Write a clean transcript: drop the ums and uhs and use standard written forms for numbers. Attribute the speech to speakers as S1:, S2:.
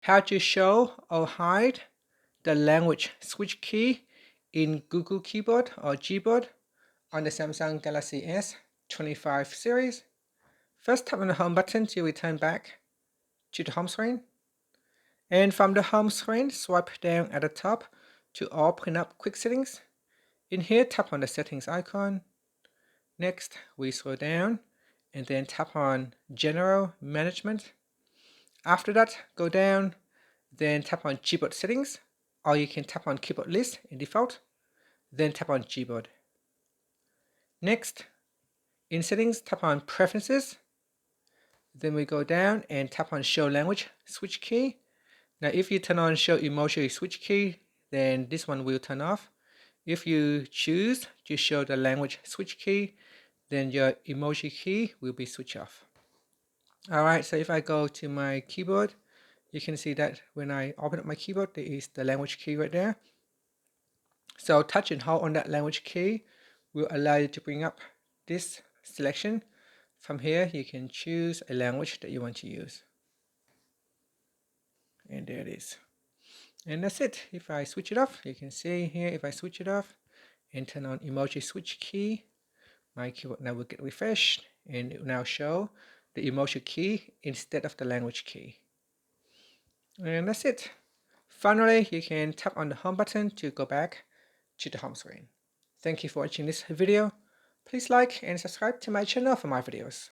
S1: how to show or hide the language switch key in Google Keyboard or Gboard on the Samsung Galaxy S25 series. First, tap on the home button to return back to the home screen. And from the home screen, swipe down at the top to open up quick settings. In here, tap on the settings icon. Next, we scroll down and then tap on general management. After that, go down, then tap on Gboard settings, or you can tap on keyboard list in default, then tap on Gboard. Next, in settings, tap on preferences. Then we go down and tap on show language switch key. Now if you turn on show emoji switch key, then this one will turn off. If you choose to show the language switch key, then your emoji key will be switched off. Alright, so if I go to my keyboard, you can see that when I open up my keyboard, there is the language key right there. So touch and hold on that language key will allow you to bring up this selection. From here, you can choose a language that you want to use. And there it is. And that's it. If I switch it off, you can see here, if I switch it off and turn on emoji switch key, my keyboard now will get refreshed and it will now show the emoji key instead of the language key. And that's it. Finally, you can tap on the home button to go back to the home screen. Thank you for watching this video. Please like and subscribe to my channel for more videos.